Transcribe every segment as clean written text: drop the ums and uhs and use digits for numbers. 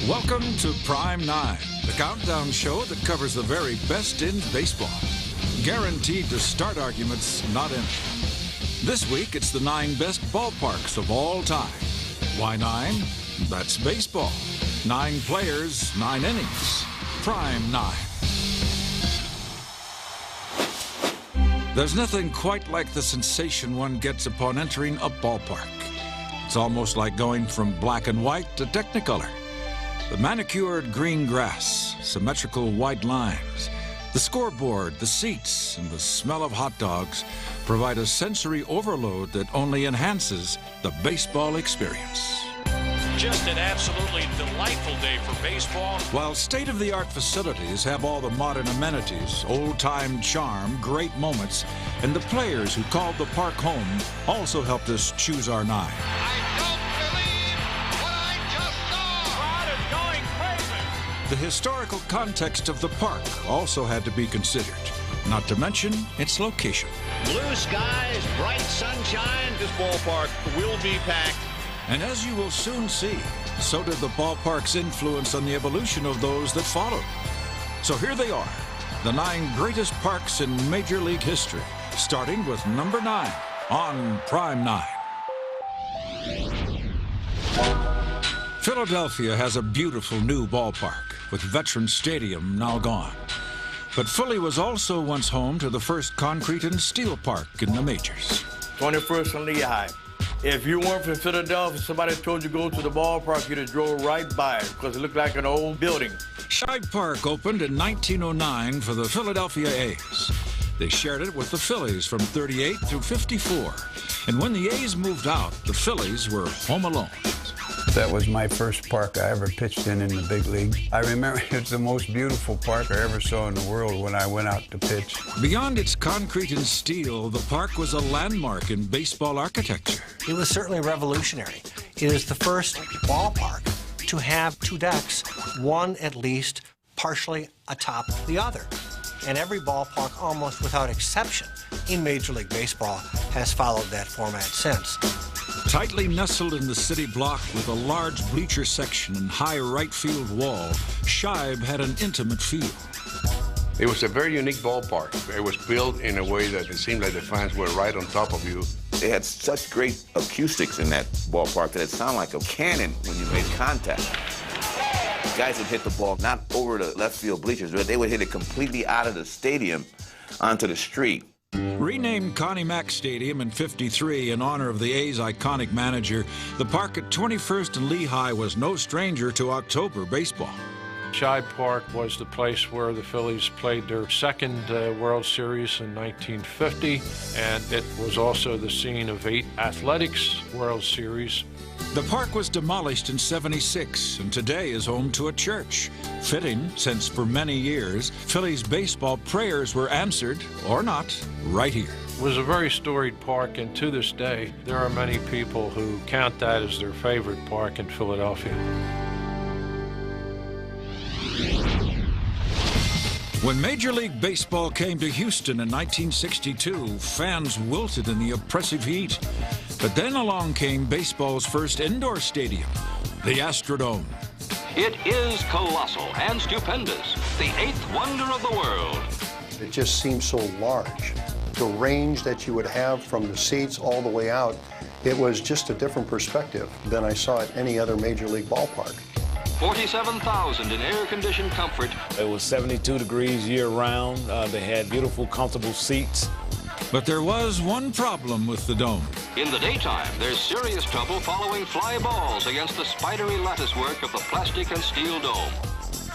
Welcome to Prime 9, the countdown show that covers the very best in baseball. Guaranteed to start arguments, not end. This week, it's the 9 best ballparks of all time. Why 9? That's baseball. 9 players, 9 innings. Prime 9. There's nothing quite like the sensation one gets upon entering a ballpark. It's almost like going from black and white to Technicolor. The manicured green grass, symmetrical white lines, the scoreboard, the seats, and the smell of hot dogs provide a sensory overload that only enhances the baseball experience. Just an absolutely delightful day for baseball. While state-of-the-art facilities have all the modern amenities, old-time charm, great moments, and the players who called the park home also helped us choose our 9. The historical context of the park also had to be considered, not to mention its location. Blue skies, bright sunshine. This ballpark will be packed. And as you will soon see, so did the ballpark's influence on the evolution of those that followed. So here they are, the 9 greatest parks in Major League history, starting with number 9 on Prime 9. Philadelphia has a beautiful new ballpark, with Veterans Stadium now gone. But Philly was also once home to the first concrete and steel park in the majors. 21st and Lehigh. If you weren't from Philadelphia, somebody told you to go to the ballpark, you'd have drove right by it because it looked like an old building. Shibe Park opened in 1909 for the Philadelphia A's. They shared it with the Phillies from 38 through 54. And when the A's moved out, the Phillies were home alone. That was my first park I ever pitched in the big league. I remember it's the most beautiful park I ever saw in the world when I went out to pitch. Beyond its concrete and steel, the park was a landmark in baseball architecture. It was certainly revolutionary. It is the first ballpark to have 2 decks, one at least partially atop the other. And every ballpark, almost without exception, in Major League Baseball has followed that format since. Tightly nestled in the city block with a large bleacher section and high right field wall, Shibe had an intimate feel. It was a very unique ballpark. It was built in a way that it seemed like the fans were right on top of you. They had such great acoustics in that ballpark that it sounded like a cannon when you made contact. Guys would hit the ball not over the left field bleachers, but they would hit it completely out of the stadium onto the street. Renamed Connie Mack Stadium in '53 in honor of the A's iconic manager, the park at 21st and Lehigh was no stranger to October baseball. Shibe Park was the place where the Phillies played their second World Series in 1950, and it was also the scene of 8 athletics World Series. The park was demolished in '76 and today is home to a church. Fitting, since for many years, Phillies baseball prayers were answered, or not, right here. It was a very storied park, and to this day, there are many people who count that as their favorite park in Philadelphia. When Major League Baseball came to Houston in 1962, fans wilted in the oppressive heat. But then along came baseball's first indoor stadium, the Astrodome. It is colossal and stupendous, the 8th wonder of the world. It just seems so large. The range that you would have from the seats all the way out, it was just a different perspective than I saw at any other Major League ballpark. 47,000 in air-conditioned comfort. It was 72 degrees year-round. They had beautiful, comfortable seats. But there was one problem with the dome. In the daytime, there's serious trouble following fly balls against the spidery latticework of the plastic and steel dome.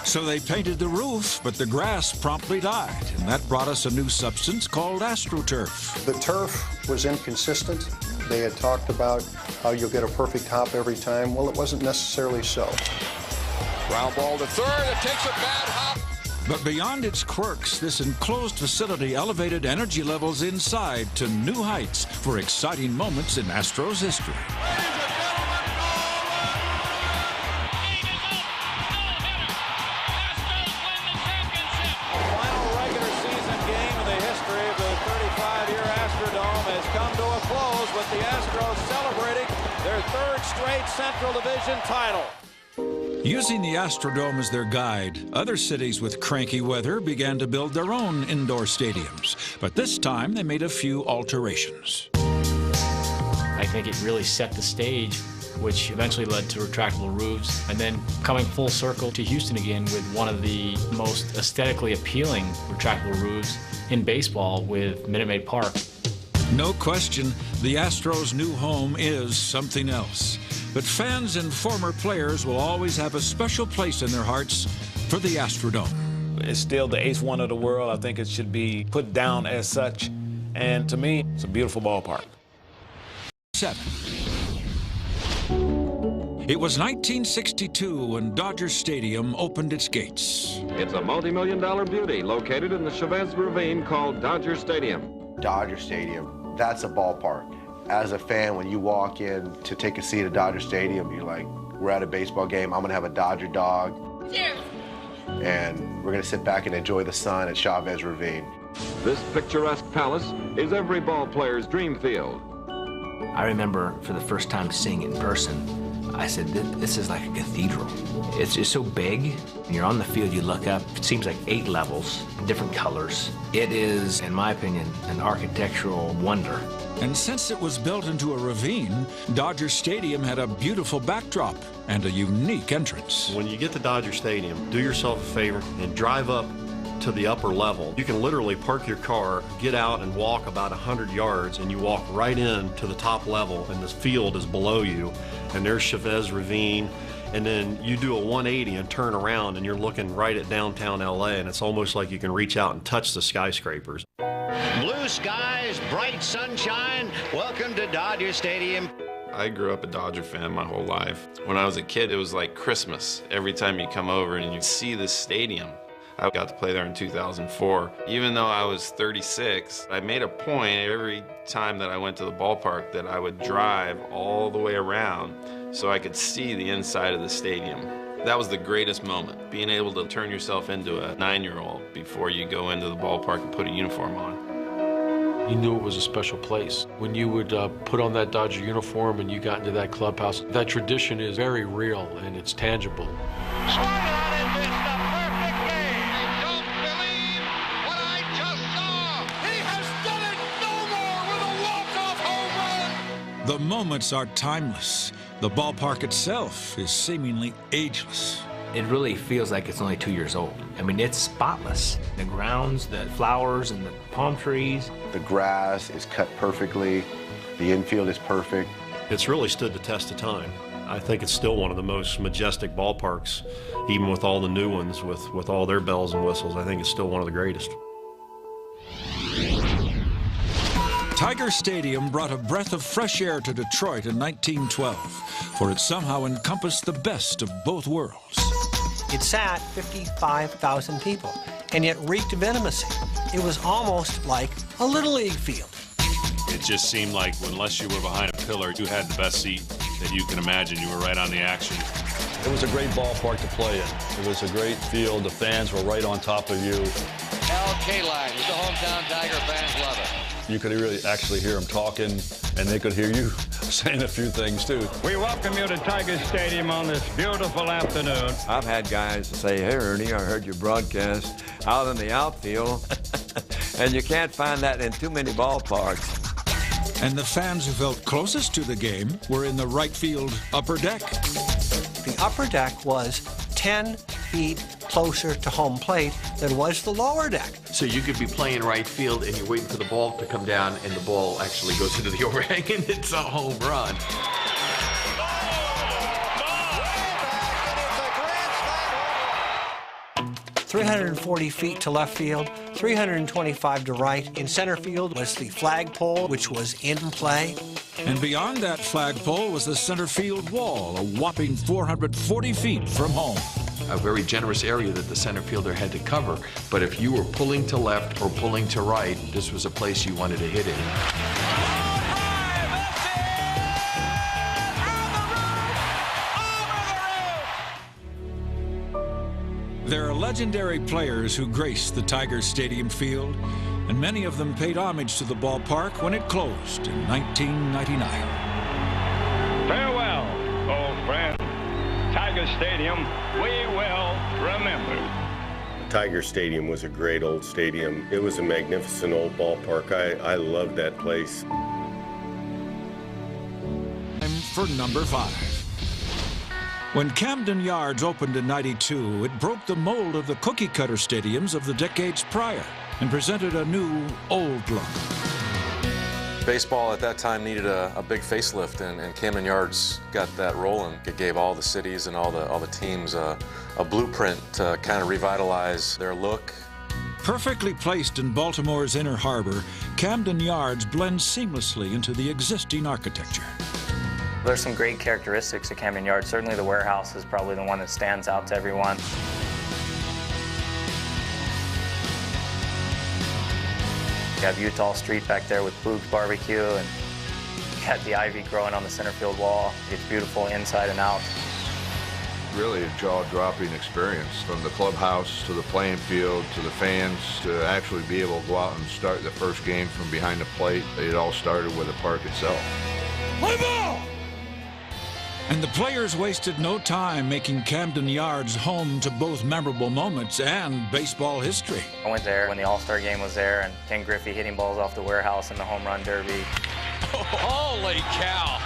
So they painted the roof, but the grass promptly died, and that brought us a new substance called AstroTurf. The turf was inconsistent. They had talked about how you'll get a perfect hop every time. Well, it wasn't necessarily so. Ground ball to third, it takes a bad hop. But beyond its quirks, this enclosed facility elevated energy levels inside to new heights for exciting moments in Astros history. Final regular season game in the history of the 35-year Astrodome has come to a close with the Astros celebrating their 3rd straight Central Division title. Using the Astrodome as their guide, other cities with cranky weather began to build their own indoor stadiums. But this time, they made a few alterations. I think it really set the stage, which eventually led to retractable roofs, and then coming full circle to Houston again with one of the most aesthetically appealing retractable roofs in baseball with Minute Maid Park. No question, the Astros' new home is something else. But fans and former players will always have a special place in their hearts for the Astrodome. It's still the eighth wonder of the world. I think it should be put down as such. And to me, it's a beautiful ballpark. 7. It was 1962 when Dodger Stadium opened its gates. It's a multi-million-dollar beauty located in the Chavez Ravine called Dodger Stadium. Dodger Stadium, that's a ballpark. As a fan, when you walk in to take a seat at Dodger Stadium, you're like, we're at a baseball game, I'm gonna have a Dodger dog. Cheers. And we're gonna sit back and enjoy the sun at Chavez Ravine. This picturesque palace is every ball player's dream field. I remember for the first time seeing it in person, I said, this is like a cathedral. It's just so big. When you're on the field, you look up, it seems like 8 levels, different colors. It is, in my opinion, an architectural wonder. And since it was built into a ravine, Dodger Stadium had a beautiful backdrop and a unique entrance. When you get to Dodger Stadium, do yourself a favor and drive up to the upper level. You can literally park your car, get out and walk about 100 yards, and you walk right in to the top level, and the field is below you, and there's Chavez Ravine, and then you do a 180 and turn around, and you're looking right at downtown LA, and it's almost like you can reach out and touch the skyscrapers. Blue skies, bright sunshine. Welcome to Dodger Stadium. I grew up a Dodger fan my whole life. When I was a kid, it was like Christmas. Every time you come over and you see this stadium. I got to play there in 2004. Even though I was 36, I made a point every time that I went to the ballpark that I would drive all the way around so I could see the inside of the stadium. That was the greatest moment, being able to turn yourself into a 9-year-old before you go into the ballpark and put a uniform on. You knew it was a special place. When you would put on that Dodger uniform and you got into that clubhouse, that tradition is very real and it's tangible. The moments are timeless. The ballpark itself is seemingly ageless. It really feels like it's only 2 years old. I mean, it's spotless. The grounds, the flowers, and the palm trees. The grass is cut perfectly. The infield is perfect. It's really stood the test of time. I think it's still one of the most majestic ballparks, even with all the new ones, with all their bells and whistles. I think it's still one of the greatest. Tiger Stadium brought a breath of fresh air to Detroit in 1912, for it somehow encompassed the best of both worlds. It sat 55,000 people, and yet reeked of intimacy. It was almost like a Little League field. It just seemed like unless you were behind a pillar, you had the best seat that you can imagine. You were right on the action. It was a great ballpark to play in. It was a great field. The fans were right on top of you. Al Kaline, the hometown Tiger fans love it. You could really actually hear them talking, and they could hear you saying a few things, too. We welcome you to Tiger Stadium on this beautiful afternoon. I've had guys say, hey, Ernie, I heard your broadcast out in the outfield, and you can't find that in too many ballparks. And the fans who felt closest to the game were in the right field upper deck. The upper deck was 10 feet closer to home plate than was the lower deck. So you could be playing right field and you're waiting for the ball to come down and the ball actually goes into the overhang and it's a home run. 340 feet to left field, 325 to right. In center field was the flagpole, which was in play. And beyond that flagpole was the center field wall, a whopping 440 feet from home. A very generous area that the center fielder had to cover, but if you were pulling to left or pulling to right, this was a place you wanted to hit it. There are legendary players who grace the Tiger Stadium field, and many of them paid homage to the ballpark when it closed in 1999. Farewell, old friend. Tiger this stadium we will remember. Tiger Stadium was a great old stadium. It was a magnificent old ballpark. I loved that place. For number 5. When Camden Yards opened in '92, it broke the mold of the cookie-cutter stadiums of the decades prior and presented a new, old look. Baseball at that time needed a big facelift, and Camden Yards got that rolling. It gave all the cities and all the teams a blueprint to kind of revitalize their look. Perfectly placed in Baltimore's inner harbor, Camden Yards blends seamlessly into the existing architecture. There's some great characteristics of Camden Yards. Certainly the warehouse is probably the one that stands out to everyone. You have Utah Street back there with Boog's Barbecue, and you got the ivy growing on the center field wall. It's beautiful inside and out. Really a jaw-dropping experience, from the clubhouse to the playing field to the fans, to actually be able to go out and start the first game from behind the plate. It all started with the park itself. Play ball! And the players wasted no time making Camden Yards home to both memorable moments and baseball history. I went there when the All-Star game was there, and Ken Griffey hitting balls off the warehouse in the home run derby. Holy cow!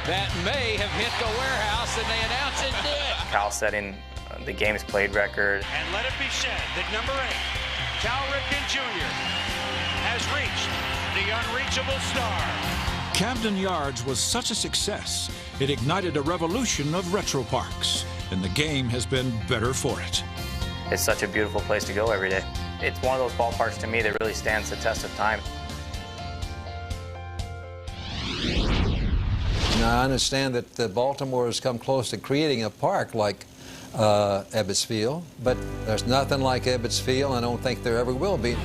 That may have hit the warehouse, and they announce it did. Cal setting the games played record. And let it be said that number 8, Cal Ripken Jr., has reached the unreachable star. Camden Yards was such a success, it ignited a revolution of retro parks, and the game has been better for it. It's such a beautiful place to go every day. It's one of those ballparks to me that really stands the test of time. Now, I understand that Baltimore has come close to creating a park like Ebbets Field, but there's nothing like Ebbets Field, and I don't think there ever will be.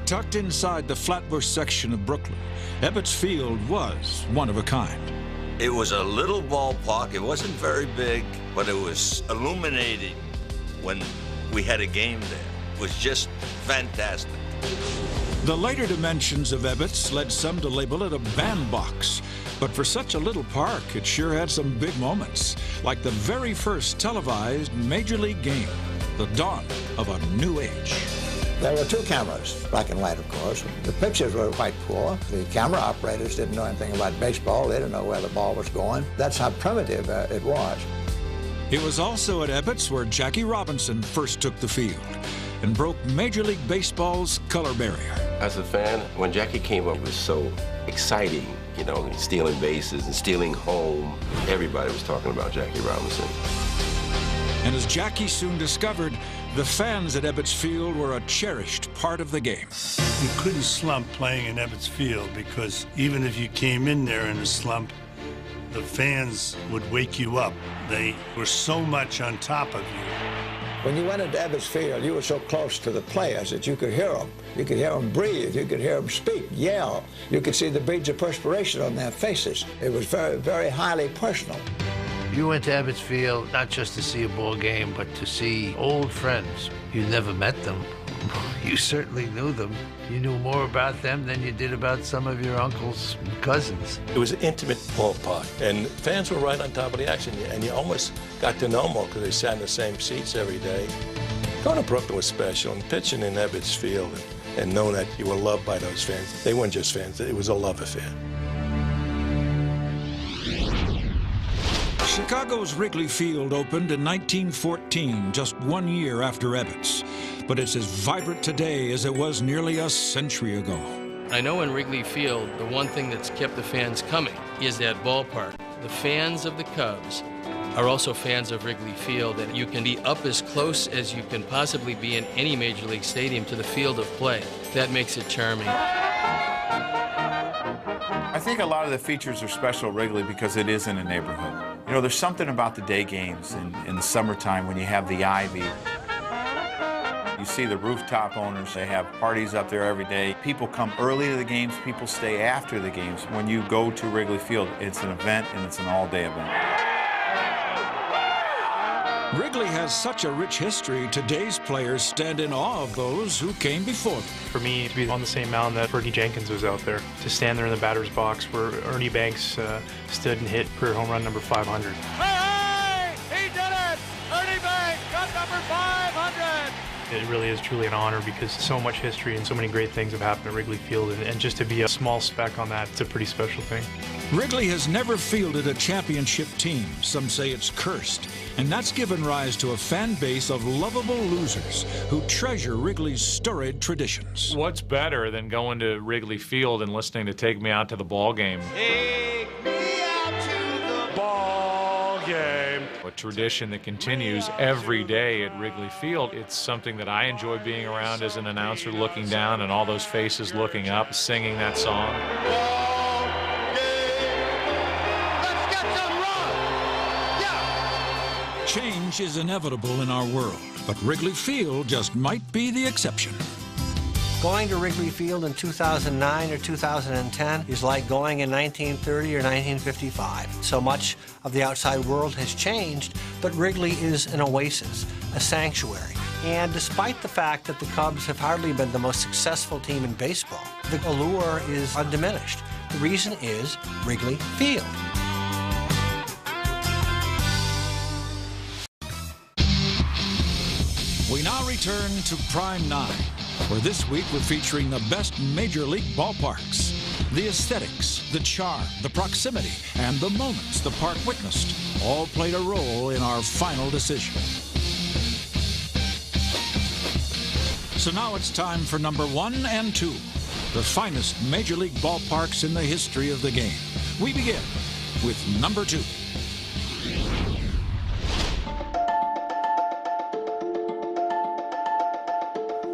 Tucked inside the Flatbush section of Brooklyn, Ebbets Field was one of a kind. It was a little ballpark. It wasn't very big, but it was illuminating when we had a game there. It was just fantastic. The later dimensions of Ebbets led some to label it a bandbox, but for such a little park, it sure had some big moments, like the very first televised Major League game, the dawn of a new age. There were 2 cameras, black and white, of course. The pictures were quite poor. The camera operators didn't know anything about baseball. They didn't know where the ball was going. That's how primitive it was. It was also at Ebbets where Jackie Robinson first took the field and broke Major League Baseball's color barrier. As a fan, when Jackie came up, it was so exciting. You know, stealing bases and stealing home. Everybody was talking about Jackie Robinson. And as Jackie soon discovered, the fans at Ebbets Field were a cherished part of the game. You couldn't slump playing in Ebbets Field because even if you came in there in a slump, the fans would wake you up. They were so much on top of you. When you went into Ebbets Field, you were so close to the players that you could hear them. You could hear them breathe. You could hear them speak, yell. You could see the beads of perspiration on their faces. It was very, very highly personal. You went to Ebbets Field not just to see a ball game, but to see old friends. You never met them. You certainly knew them. You knew more about them than you did about some of your uncles and cousins. It was an intimate ballpark, and fans were right on top of the action, and you almost got to know them all because they sat in the same seats every day. Going to Brooklyn was special, and pitching in Ebbets Field and knowing that you were loved by those fans. They weren't just fans, it was a love affair. Chicago's Wrigley Field opened in 1914, just 1 year after Ebbets, but it's as vibrant today as it was nearly a century ago. I know in Wrigley Field, the one thing that's kept the fans coming is that ballpark. The fans of the Cubs are also fans of Wrigley Field, and you can be up as close as you can possibly be in any Major League stadium to the field of play. That makes it charming. I think a lot of the features are special at Wrigley because it is in a neighborhood. You know, there's something about the day games in the summertime when you have the ivy. You see the rooftop owners, they have parties up there every day. People come early to the games, people stay after the games. When you go to Wrigley Field, it's an event and it's an all-day event. Wrigley has such a rich history, today's players stand in awe of those who came before them. For me, to be on the same mound that Fergie Jenkins was out there, to stand there in the batter's box where Ernie Banks stood and hit career home run number 500. Hey! He did it! Ernie Banks, cut number 500. It really is truly an honor because so much history and so many great things have happened at Wrigley Field, and just to be a small speck on that, it's a pretty special thing. Wrigley has never fielded a championship team. Some say it's cursed. And that's given rise to a fan base of lovable losers who treasure Wrigley's storied traditions. What's better than going to Wrigley Field and listening to Take Me Out to the Ball Game? Take me out to the ball game. A tradition that continues every day at Wrigley Field. It's something that I enjoy being around as an announcer, looking down and all those faces looking up, singing that song. Change is inevitable in our world, but Wrigley Field just might be the exception. Going to Wrigley Field in 2009 or 2010 is like going in 1930 or 1955. So much of the outside world has changed, but Wrigley is an oasis, a sanctuary. And despite the fact that the Cubs have hardly been the most successful team in baseball, the allure is undiminished. The reason is Wrigley Field. We now return to Prime 9, where this week we're featuring the best Major League ballparks. The aesthetics, the charm, the proximity, and the moments the park witnessed all played a role in our final decision. So now it's time for number 1 and 2, the finest Major League ballparks in the history of the game. We begin with number 2.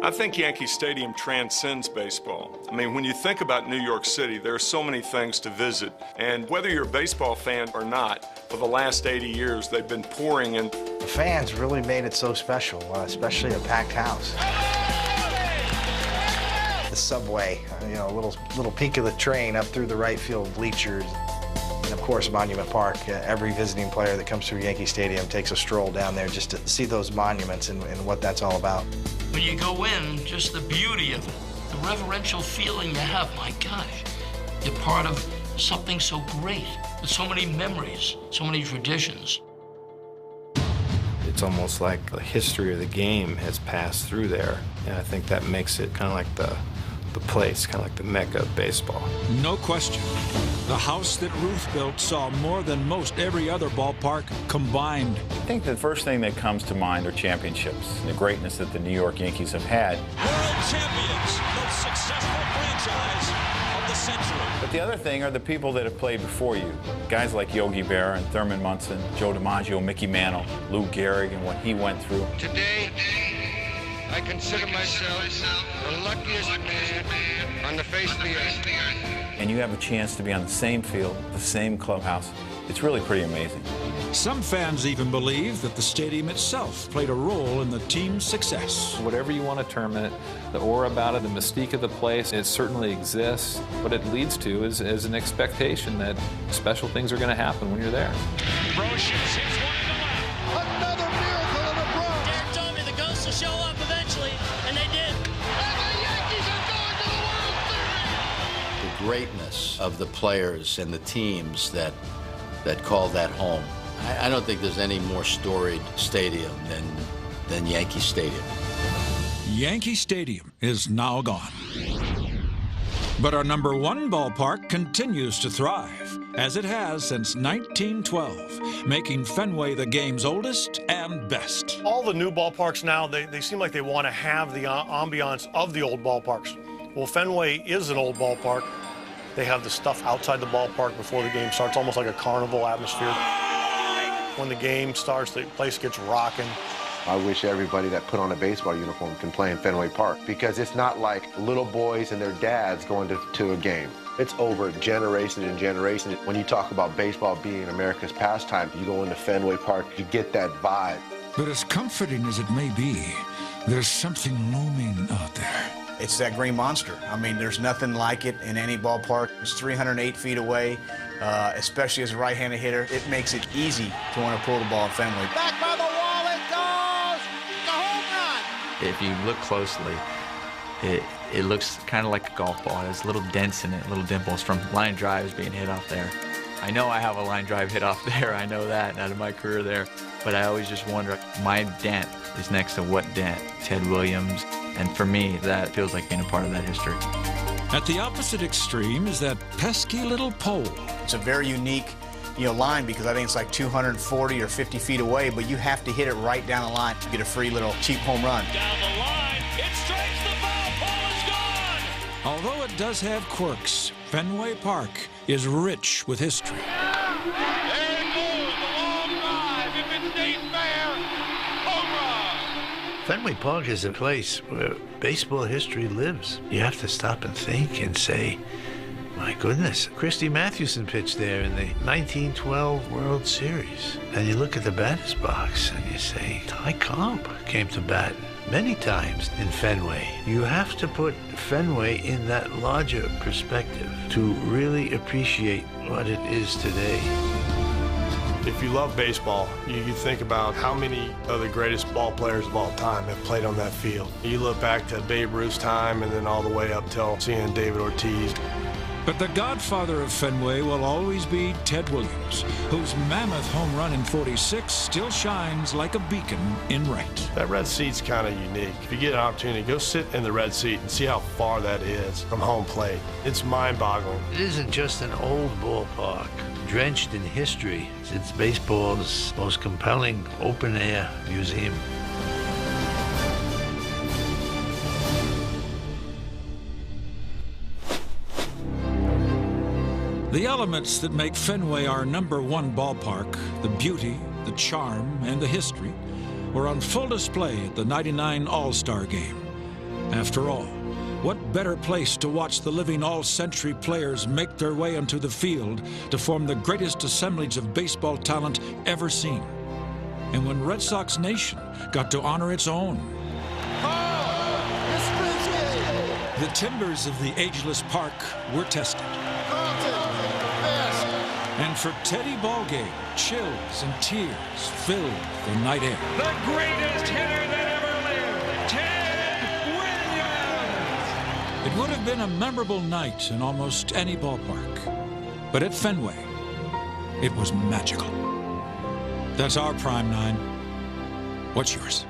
I think Yankee Stadium transcends baseball. I mean, when you think about New York City, there are so many things to visit. And whether you're a baseball fan or not, for the last 80 years, they've been pouring in. The fans really made it so special, especially a packed house. The subway, a little peek of the train up through the right field bleachers. And of course, Monument Park. Every visiting player that comes through Yankee Stadium takes a stroll down there just to see those monuments and what that's all about. When you go in, just the beauty of it, the reverential feeling you have, my gosh, you're part of something so great, with so many memories, so many traditions. It's almost like the history of the game has passed through there, and I think that makes it kind of like the place, kind of like the mecca of baseball. No question. The house that Ruth built saw more than most every other ballpark combined. I think the first thing that comes to mind are championships, and the greatness that the New York Yankees have had. World champions, most successful franchise of the century. But the other thing are the people that have played before you. Guys like Yogi Berra and Thurman Munson, Joe DiMaggio, Mickey Mantle, Lou Gehrig, and what he went through. Today, I consider myself the luckiest man on the face of the earth. And you have a chance to be on the same field, the same clubhouse. It's really pretty amazing. Some fans even believe that the stadium itself played a role in the team's success. Whatever you want to term it, the aura about it, the mystique of the place, it certainly exists. What it leads to is an expectation that special things are going to happen when you're there. Brocious hits one in the left. Another miracle in a row. Derek told me the ghosts will show up eventually, and they did. And the Yankees are going to the World Series. The greatness of the players and the teams that call that home. I don't think there's any more storied stadium than Yankee Stadium. Yankee Stadium is now gone. But our number 1 ballpark continues to thrive, as it has since 1912, making Fenway the game's oldest and best. All the new ballparks now, they seem like they want to have the ambiance of the old ballparks. Well, Fenway is an old ballpark. They have the stuff outside the ballpark before the game starts, almost like a carnival atmosphere. When the game starts, the place gets rocking. I wish everybody that put on a baseball uniform can play in Fenway Park, because it's not like little boys and their dads going to a game. It's over generation and generation. When you talk about baseball being America's pastime, you go into Fenway Park, you get that vibe. But as comforting as it may be, there's something looming out there. It's that green monster. I mean, there's nothing like it in any ballpark. It's 308 feet away, especially as a right-handed hitter. It makes it easy to want to pull the ball at Fenway. Back by the wall it goes. The home run. If you look closely, it looks kind of like a golf ball. It has little dents in it, little dimples from line drives being hit off there. I know I have a line drive hit off there. I know that out of my career there. But I always just wonder, my dent is next to what dent? Ted Williams. And for me, that feels like being a part of that history. At the opposite extreme is that pesky little pole. It's a very unique line, because I think it's like 240 or 50 feet away, but you have to hit it right down the line to get a free little cheap home run. Down the line, it strikes the foul pole, is gone! Although it does have quirks, Fenway Park is rich with history. There it goes, the long drive. If it ain't fair, home run! Fenway Park is a place where baseball history lives. You have to stop and think and say, my goodness, Christy Mathewson pitched there in the 1912 World Series. And you look at the batter's box and you say, Ty Cobb came to bat many times in Fenway. You have to put Fenway in that larger perspective to really appreciate what it is today. If you love baseball, you think about how many of the greatest ball players of all time have played on that field. You look back to Babe Ruth's time and then all the way up till seeing David Ortiz. But the godfather of Fenway will always be Ted Williams, whose mammoth home run in '46 still shines like a beacon in right. That red seat's kind of unique. If you get an opportunity, go sit in the red seat and see how far that is from home plate. It's mind-boggling. It isn't just an old ballpark, drenched in history. It's baseball's most compelling open-air museum. The elements that make Fenway our #1 ballpark, the beauty, the charm, and the history, were on full display at the '99 All-Star Game. After all, what better place to watch the living all-century players make their way onto the field to form the greatest assemblage of baseball talent ever seen? And when Red Sox Nation got to honor its own. The timbers of the ageless park were tested. And for Teddy Ballgame, chills and tears filled the night air. The greatest hitter that ever lived, Ted Williams! It would have been a memorable night in almost any ballpark. But at Fenway, it was magical. That's our Prime 9. What's yours?